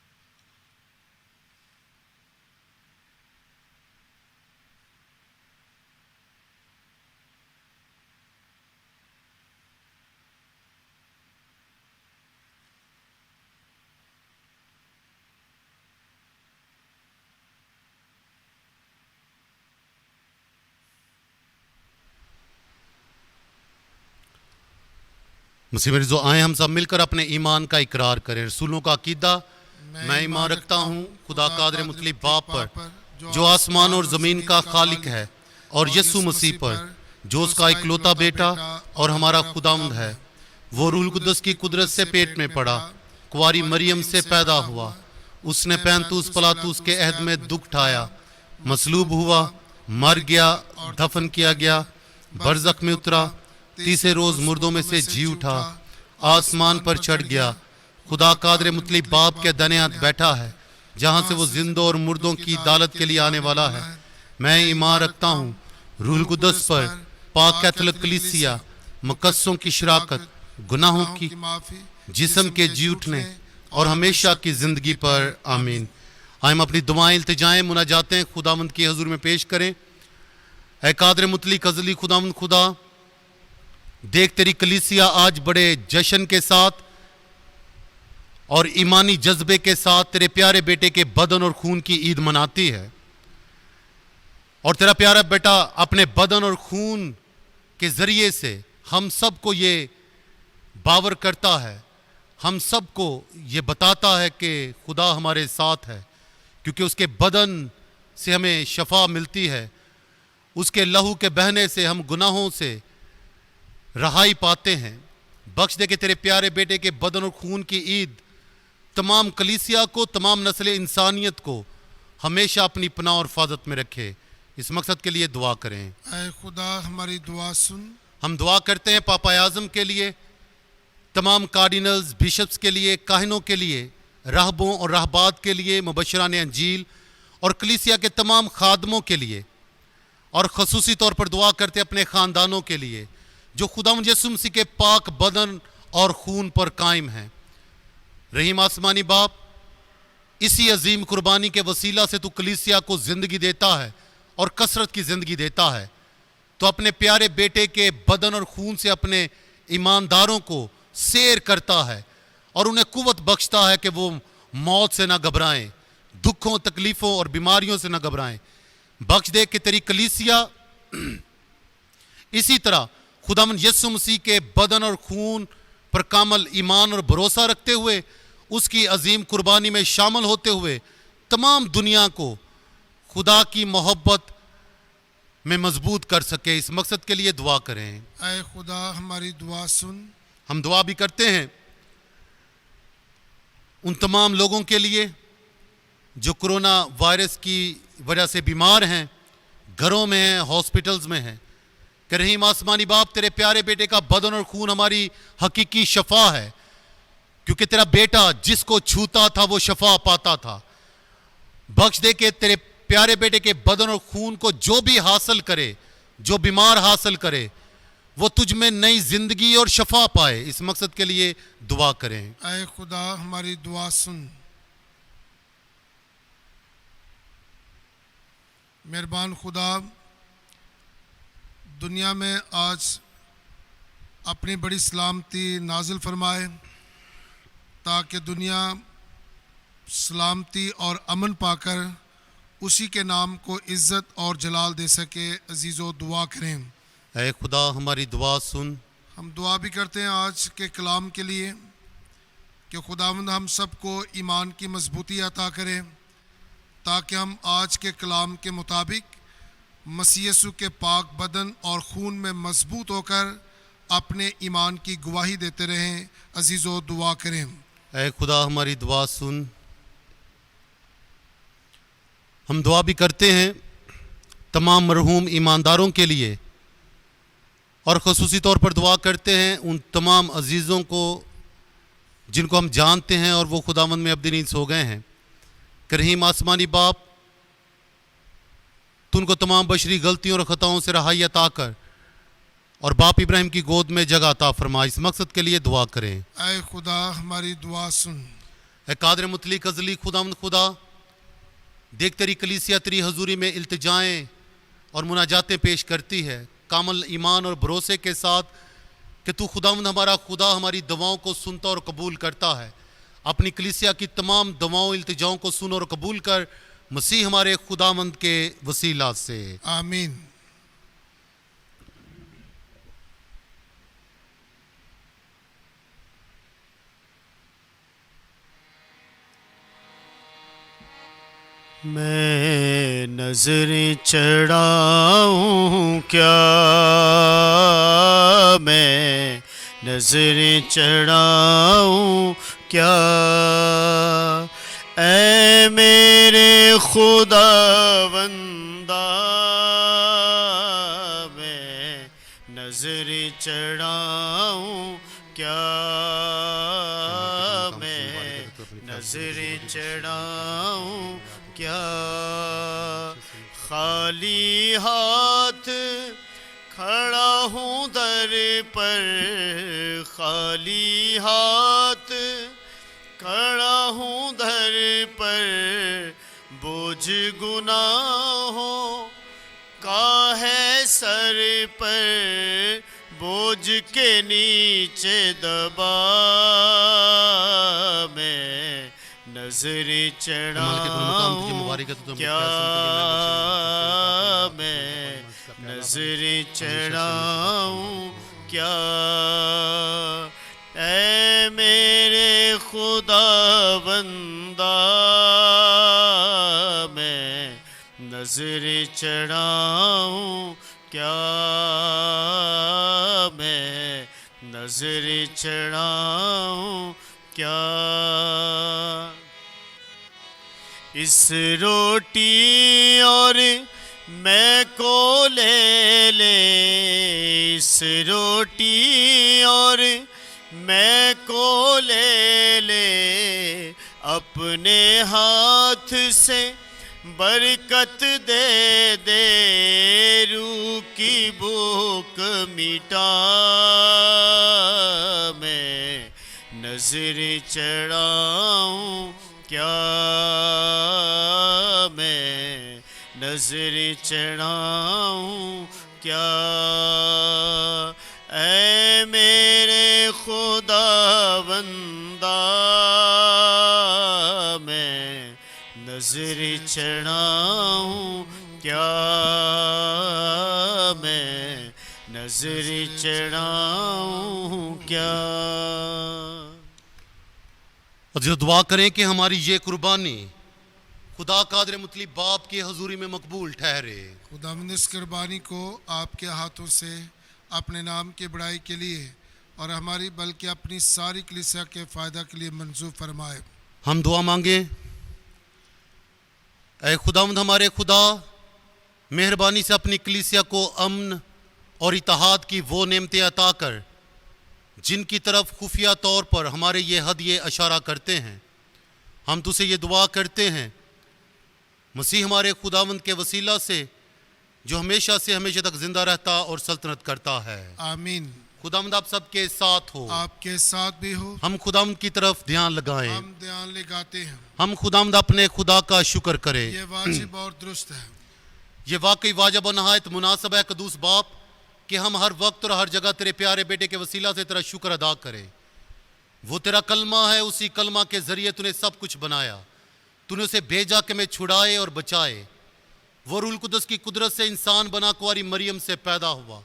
मुसीब जो आए, हम सब मिलकर अपने ईमान का इकरार करें। रसूलों का अकीदा मैं ईमान रखता हूँ खुदा कादिर मुतलिक बाप पर, जो आसमान और ज़मीन का खालिक है, और यीशु मसीह पर, जो उसका इकलौता बेटा और हमारा खुदावंद है। वो रूह कुदस की कुदरत से पेट में पड़ा, कुंवारी मरियम से पैदा हुआ। उसने पैंतूस पलातूस के अहद में दुख ठाया, मसलूब हुआ, मर गया, दफन किया गया, बरज़ख में उतरा, तीसरे रोज मुर्दों में से जी उठा, आसमान पर चढ़ गया, खुदा कादिर मुतलिक बाप के दाहिने हाथ बैठा है, जहाँ से वो जिंदों और मुर्दों की अदालत के लिए आने वाला है। मैं ईमान रखता हूँ रूह कुदस पर, पाक कैथोलिक कलीसिया, मुकद्दसों की शराकत, गुनाहों की माफी, जिस्म के जी उठने और हमेशा की जिंदगी पर। आमीन। हम अपनी दुआएं, इल्तिजाएं, मुनाजातें खुदावंद की हजूर में पेश करें। ऐ कादिर मुतलिक अज़ली खुदावंद खुदा, देख तेरी कलीसिया आज बड़े जश्न के साथ और ईमानी जज्बे के साथ तेरे प्यारे बेटे के बदन और खून की ईद मनाती है। और तेरा प्यारा बेटा अपने बदन और खून के जरिए से हम सबको ये बावर करता है, हम सबको ये बताता है कि खुदा हमारे साथ है, क्योंकि उसके बदन से हमें शफा मिलती है, उसके लहू के बहने से हम गुनाहों से रहाई पाते हैं। बख्श दे के तेरे प्यारे बेटे के बदन और खून की ईद तमाम कलीसिया को, तमाम नस्ल इंसानियत को हमेशा अपनी पनाह और हिफाजत में रखे। इस मकसद के लिए दुआ करें। ऐ खुदा हमारी दुआ सुन। हम दुआ करते हैं पापा आज़म के लिए, तमाम कार्डिनल्स, बिशप्स के लिए, काहिनों के लिए, राहबों और राहबात के लिए, मुबशरान अंजील और कलीसिया के तमाम खादमों के लिए, और खसूसी तौर पर दुआ करते अपने ख़ानदानों के लिए जो खुदावंद यीशु मसीह के पाक बदन और खून पर कायम हैं। रहीम आसमानी बाप, इसी अजीम कुर्बानी के वसीला से तू कलीसिया को ज़िंदगी देता है और कसरत की ज़िंदगी देता है। तो अपने प्यारे बेटे के बदन और खून से अपने ईमानदारों को सैर करता है और उन्हें कुव्वत बख्शता है कि वो मौत से ना घबराएं, दुखों, तकलीफ़ों और बीमारियों से ना घबराएं। बख्श दे कि तेरी कलीसिया इसी तरह खुदावंद यीशु मसीह के बदन और खून पर कामल ईमान और भरोसा रखते हुए, उसकी अजीम कुर्बानी में शामिल होते हुए तमाम दुनिया को खुदा की मोहब्बत में मजबूत कर सके। इस मकसद के लिए दुआ करें। ऐ खुदा हमारी दुआ सुन। हम दुआ भी करते हैं उन तमाम लोगों के लिए जो कोरोना वायरस की वजह से बीमार हैं, घरों में हैं, हॉस्पिटल्स में हैं। कि रहीम आसमानी बाप, तेरे प्यारे बेटे का बदन और खून हमारी हकीकी शफा है, क्योंकि तेरा बेटा जिसको छूता था वो शफा पाता था। बख्श दे के तेरे प्यारे बेटे के बदन और खून को जो भी हासिल करे, जो बीमार हासिल करे, वो तुझ में नई जिंदगी और शफा पाए। इस मकसद के लिए दुआ करें। ऐ खुदा हमारी दुआ सुन। मेहरबान खुदा, दुनिया में आज अपनी बड़ी सलामती नाजिल फरमाए, ताकि दुनिया सलामती और अमन पाकर उसी के नाम को इज़्ज़त और जलाल दे सके। अजीज़ो दुआ करें। ऐ खुदा हमारी दुआ सुन। हम दुआ भी करते हैं आज के कलाम के लिए कि खुदावंद हम सबको ईमान की मजबूती अता करें, ताकि हम आज के कलाम के मुताबिक मसीह यीशु के पाक बदन और खून में मजबूत होकर अपने ईमान की गवाही देते रहें। अजीज़ो दुआ करें। ऐ खुदा हमारी दुआ सुन। हम दुआ भी करते हैं तमाम मरहूम ईमानदारों के लिए, और ख़ुसूसी तौर पर दुआ करते हैं उन तमाम अजीज़ों को जिनको हम जानते हैं और वो खुदावंद में अब्दी नींद सो गए हैं। कि रहीम आसमानी बाप, तू उनको तमाम बशरी गलतियों और ख़ताओं से रहाई अता कर और बाप इब्राहिम की गोद में जगह अता फरमा। इस मकसद के लिए दुआ करें। ऐ खुदा हमारी दुआ सुन। ऐ कादिर मुतलिक अज़ली खुदावंद खुदा, देख तेरी कलीसिया तेरी हजूरी में इल्तिजाएं और मुनाजातें पेश करती है कामल ईमान और भरोसे के साथ कि तू खुदावंद हमारा खुदा हमारी दुआओं को सुनता और कबूल करता है। अपनी कलीसिया की तमाम दुआओं, इल्तिजाओं को सुन और कबूल कर, मसीह हमारे खुदावंद के वसीला से। आमीन। मैं नजरें चढ़ाऊं क्या, मैं नजरें चढ़ाऊं क्या, ऐ मेरे खुदावंदा, मैं नजरें चढ़ाऊं क्या, मैं नजरें चढ़ाऊं क्या, खाली हाथ खड़ा हूँ दर पर, खाली हाथ खड़ा हूँ दर पर, बोझ गुनाहों का है सर पर, बोझ के नीचे दबा, मैं नजरें चढ़ाऊं क्या, मैं नजरें चढ़ाऊं क्या, ऐ मेरे खुदावंदा, मैं नजरें चढ़ाऊं क्या, मैं नजरें चढ़ाऊं क्या। इस रोटी और मैं को ले ले, इस रोटी और मैं को ले ले, अपने हाथ से बरकत दे दे, रूह की भूख मिटा, मैं नजरें चढ़ाऊं क्या, मैं नजरें चढ़ाऊं क्या, ऐ मेरे खुदावंदा, मैं नजरें चढ़ाऊं क्या, मैं नजरें चढ़ाऊं क्या। जो दुआ करें कि हमारी ये कुर्बानी खुदा कादिर मुतलिब बाप की हजूरी में मकबूल ठहरे। खुदावंद इस कुर्बानी को आपके हाथों से अपने नाम की बड़ाई के लिए और हमारी बल्कि अपनी सारी कलीसिया के फ़ायदा के लिए मंजूर फरमाए। हम दुआ मांगे। ऐ खुदावंद हमारे खुदा, मेहरबानी से अपनी कलीसिया को अमन और इत्तेहाद की वो नेमतें अता कर जिनकी तरफ खुफिया तौर पर हमारे ये हदिये इशारा करते हैं। हम तुझसे ये दुआ करते हैं मसीह हमारे खुदावंद के वसीला से, जो हमेशा से हमेशा तक जिंदा रहता और सल्तनत करता है। आमीन। खुदावंद आप सबके साथ हो, आपके साथ भी हो। हम खुदावंद की तरफ ध्यान लगाएं। हम ध्यान लगाते हैं। हम खुदावंद अपने खुदा का शुक्र करें। ये वाजिब और दुरुस्त है। ये वाकई वाजिब और नहायत मुनासिब है कदूस बाप कि हम हर वक्त और हर जगह तेरे प्यारे बेटे के वसीला से तेरा शुक्र अदा करें। वो तेरा कलमा है, उसी कलमा के जरिए तूने सब कुछ बनाया। तूने उसे भेजा कि मैं छुड़ाए और बचाए। वो रूल कुदस की कुदरत से इंसान बना कुंवारी मरियम से पैदा हुआ।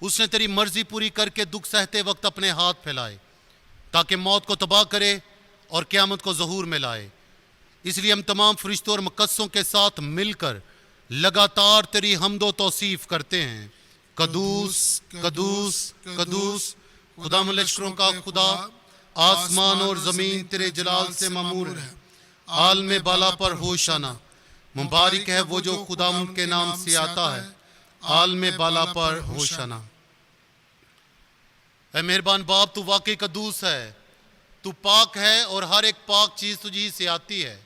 उसने तेरी मर्जी पूरी करके दुख सहते वक्त अपने हाथ फैलाए ताकि मौत को तबाह करे और क़यामत को ज़हूर में लाए। इसलिए हम तमाम फरिश्तों और मुकद्दसों के साथ मिलकर लगातार तेरी हम्दो तौसीफ करते हैं। कदूस कदूस कदूस खुदा लश्करों का खुदा, आसमान और ज़मीन तेरे जलाल से मामूर है। आल में बाला पर होशाना, मुबारक है वो जो खुदा के नाम से आता है। आल में बाला पर होशाना। ऐ मेहरबान बाप, तू वाकई कदूस है, तू पाक है और हर एक पाक चीज़ तुझी से आती है।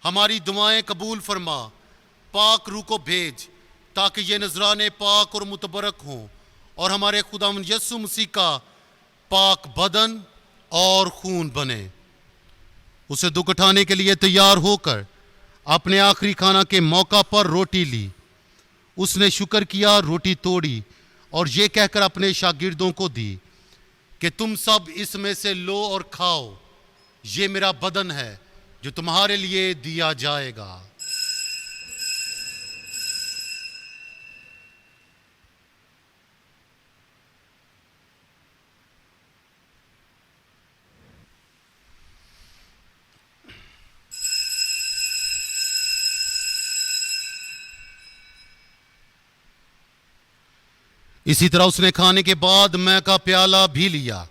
हमारी दुआएं कबूल फरमा, पाक रूह को भेज ताकि ये नजराने पाक और मुतबरक हों और हमारे खुदावंद यीशु मसीह का पाक बदन और खून बने। उसे दुख उठाने के लिए तैयार होकर अपने आखिरी खाना के मौका पर रोटी ली। उसने शुक्र किया, रोटी तोड़ी और ये कहकर अपने शागिर्दों को दी कि तुम सब इसमें से लो और खाओ, ये मेरा बदन है जो तुम्हारे लिए दिया जाएगा। इसी तरह उसने खाने के बाद मैं का प्याला भी लिया,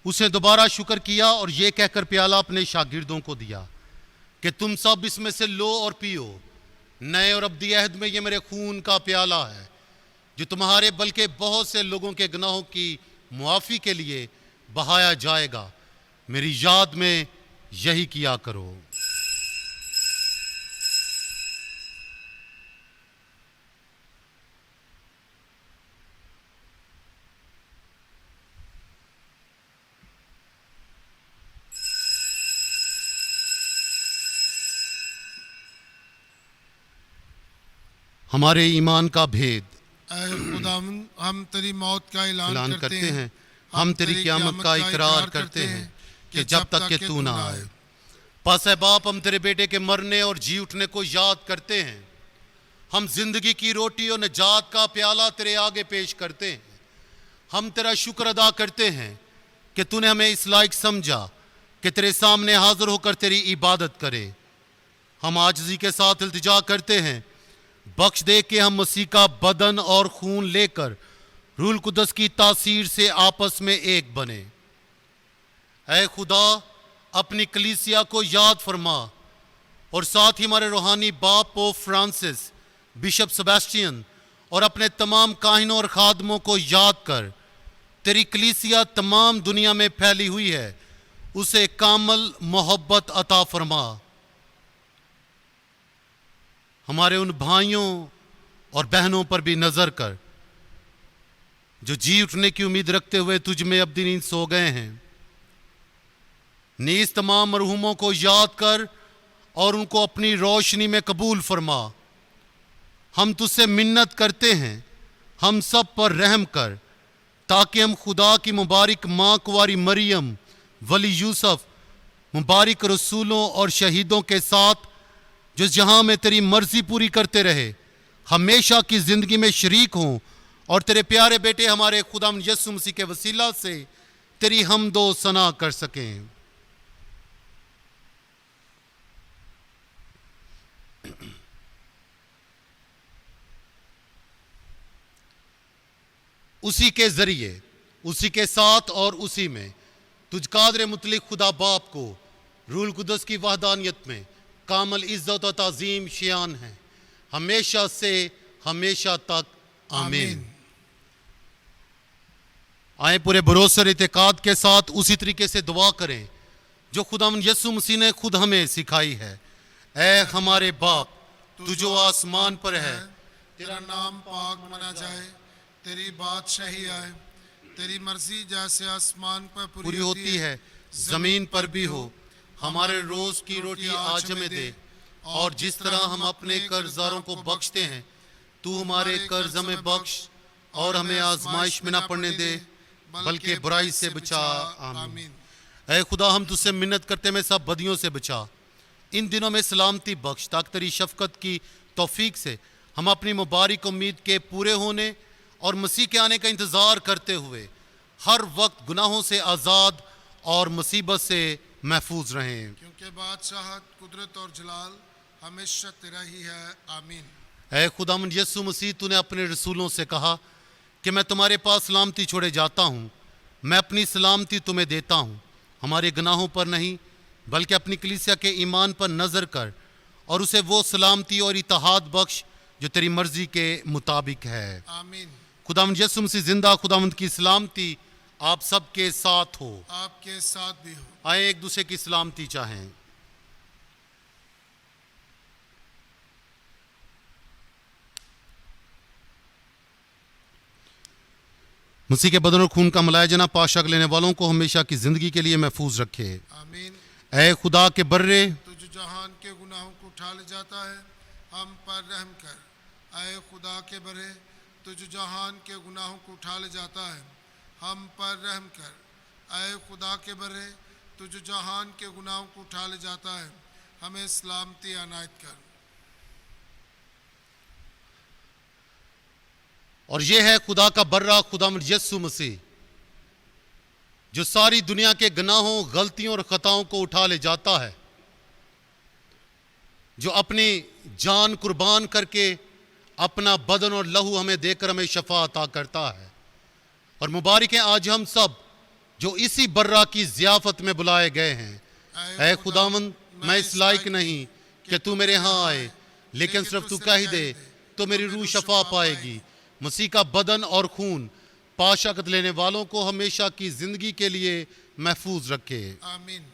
उसने दोबारा शुक्र किया और यह कहकर प्याला अपने शागिर्दों को दिया कि तुम सब इसमें से लो और पियो, नए और अब्दी अहद में ये मेरे खून का प्याला है जो तुम्हारे बल्कि बहुत से लोगों के गुनाहों की मुआफ़ी के लिए बहाया जाएगा। मेरी याद में यही किया करो। हमारे ईमान का भेद। ऐ खुदावंद, हम तेरी मौत का ऐलान करते हैं, हम तेरी क़यामत का इकरार करते हैं कि जब तक कि तू ना आए। पास है बाप, हम तेरे बेटे के मरने और जी उठने को याद करते हैं। हम जिंदगी की रोटी और निजात का प्याला तेरे आगे पेश करते हैं। हम तेरा शुक्र अदा करते हैं कि तूने हमें इस लायक समझा कि तेरे सामने हाजिर होकर तेरी इबादत करें। हम आजिज़ी के साथ इल्तिजा करते हैं, बख्श दे कि हम मसीह का बदन और खून लेकर रूह कुदस की तासीर से आपस में एक बने। ऐ खुदा, अपनी कलीसिया को याद फरमा और साथ ही हमारे रूहानी बाप पोप फ्रांसिस, बिशप सेबेस्टियन और अपने तमाम काहिनों और खादमों को याद कर। तेरी कलीसिया तमाम दुनिया में फैली हुई है, उसे कामल मोहब्बत अता फरमा। हमारे उन भाइयों और बहनों पर भी नजर कर जो जी उठने की उम्मीद रखते हुए तुझ में अब्दी नींद सो गए हैं। नीज तमाम मरहूमों को याद कर और उनको अपनी रोशनी में कबूल फरमा। हम तुझसे मिन्नत करते हैं, हम सब पर रहम कर, ताकि हम खुदा की मुबारक माँ कुंवारी मरियम, वली यूसुफ, मुबारक रसूलों और शहीदों के साथ जो जहां में तेरी मर्जी पूरी करते रहे, हमेशा की जिंदगी में शरीक हों और तेरे प्यारे बेटे हमारे खुदाम यीशु मसीह के वसीला से तेरी हमदो सना कर सकें। उसी के जरिए, उसी के साथ और उसी में तुझ कादर मुतलिक खुदा बाप को रूह कुदस की वहदानियत में कामल इज्जत और ताज़ीम शियान है, हमेशा से हमेशा तक। आमीन। आए पूरे भरोसे और इत्तेकाद के साथ उसी तरीके से दुआ करें जो खुदावंद यीशु मसीह ने खुद हमें सिखाई है। ऐ हमारे बाप, तू जो आसमान पर है, तेरा नाम पाक मना जाए, तेरी बादशाही आए, तेरी मर्जी जैसे आसमान पर पूरी होती है जमीन पर भी हो। हमारे रोज की रोटी आज हमें दे, और जिस तरह हम अपने कर्जदारों को बख्शते हैं, तू हमारे कर्ज हमें बख्श और हमें आजमाइश में ना पड़ने दे, बल्कि बुराई से बचा। आमीन। ऐ खुदा, हम तुझसे मिन्नत करते में सब बदियों से बचा। इन दिनों में सलामती बख्श, ताकि तेरी शफकत की तौफीक से हम अपनी मुबारक उम्मीद के पूरे होने और मसीह के आने का इंतज़ार करते हुए हर वक्त गुनाहों से आज़ाद और मुसीबत से महफूज रहें। क्योंकि बादशाहत, कुदरत और जलाल हमेशा तेरा ही है। आमीन। ऐ खुदावंद यीशु मसीह, तूने अपने रसूलों से कहा कि मैं तुम्हारे पास सलामती छोड़े जाता हूँ, मैं अपनी सलामती तुम्हें देता हूँ। हमारे गुनाहों पर नहीं बल्कि अपनी कलीसिया के ईमान पर नज़र कर और उसे वो सलामती और इत्तेहाद बख्श जो तेरी मर्जी के मुताबिक है। आमीन। खुदावंद यीशु मसीह जिंदा, खुदावंद की सलामती आप सबके साथ हो। आपके साथ भी हो। आए एक दूसरे की सलामती चाहें। मसीह के बदन और खून का मलाया जना पाशाक लेने वालों को हमेशा की जिंदगी के लिए महफूज रखे। आमीन। ऐ खुदा के बर्रे, तू जो जहान के गुनाहों को उठा ले जाता है, हम पर रहम कर। ऐ खुदा के बरे, तू जो जहान के गुनाहों को उठा ले जाता है, हम पर रहम कर। ऐ खुदा के बरे, तू जो जहान के गुनाहों को उठा ले जाता है, हमें सलामती अनायत कर। और यह है खुदा का बर्रा, खुदावंद यीशु मसीह, जो सारी दुनिया के गुनाहों, गलतियों और खताओं को उठा ले जाता है, जो अपनी जान कुर्बान करके अपना बदन और लहू हमें देकर हमें शफा अता करता है। और मुबारक है आज हम सब जो इसी बर्रा की ज़ियाफ़त में बुलाए गए हैं। ऐ खुदावंद, मैं इस लायक नहीं कि तू मेरे यहाँ आए, लेकिन सिर्फ तू कह ही दे तो मेरी रूह शफा पाएगी। मसीह का बदन और खून पाशकत लेने वालों को हमेशा की ज़िंदगी के लिए महफूज रखे। आमीन।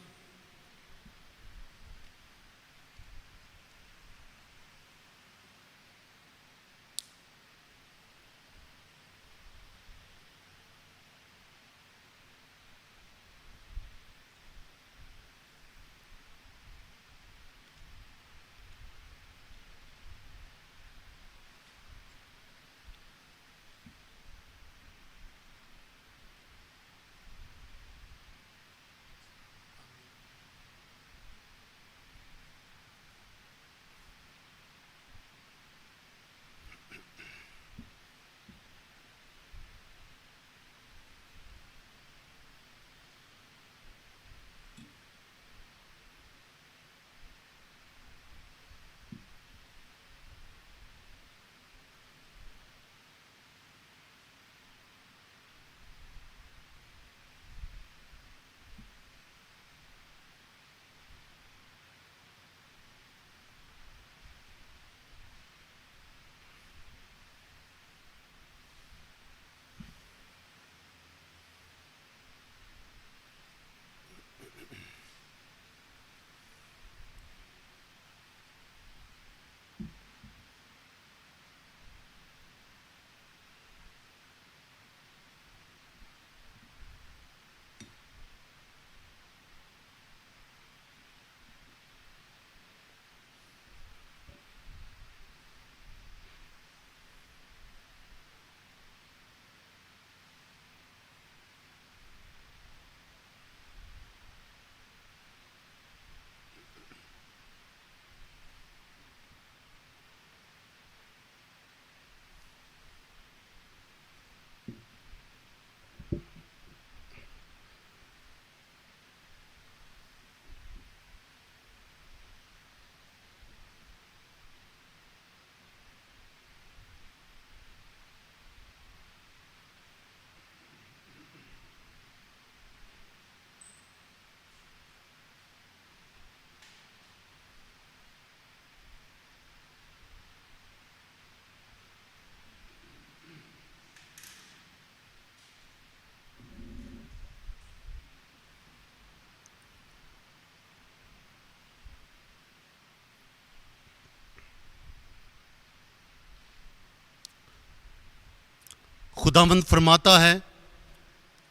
खुदावंद फरमाता है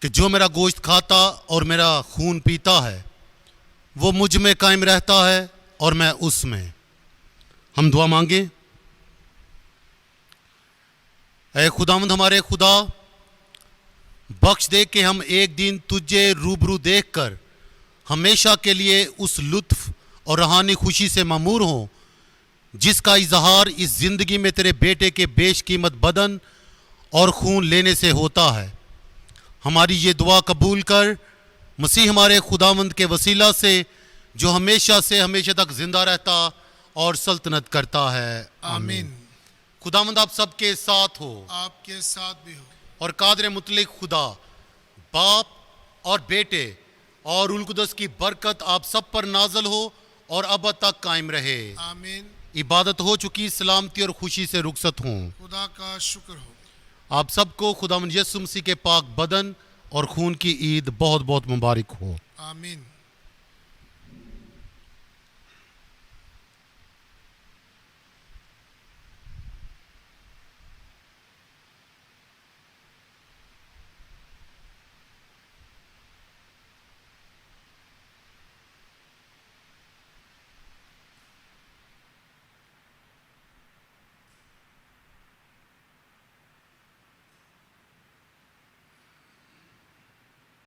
कि जो मेरा गोश्त खाता और मेरा खून पीता है वो मुझ में कायम रहता है और मैं उसमें। हम दुआ मांगे। ऐ खुदावंद हमारे खुदा, बख्श दे कि हम एक दिन तुझे रूबरू देखकर हमेशा के लिए उस लुत्फ और रूहानी खुशी से मामूर हों जिसका इजहार इस ज़िंदगी में तेरे बेटे के बेशकीमत बदन और खून लेने से होता है। हमारी ये दुआ कबूल कर, मसीह हमारे खुदावंद के वसीला से जो हमेशा से हमेशा तक जिंदा रहता और सल्तनत करता है। आमीन। खुदावंद आप सबके साथ हो, आपके साथ भी हो। और कादर मुतलिक खुदा, बाप और बेटे और उल कुदस की बरकत आप सब पर नाजल हो और अब तक कायम रहे। आमीन। इबादत हो चुकी सलामती और खुशी से रुखसत हों। खुदा का शुक्र हो। आप सबको खुदावंद यीशु मसीह के पाक बदन और खून की ईद बहुत बहुत मुबारक हो। आमीन।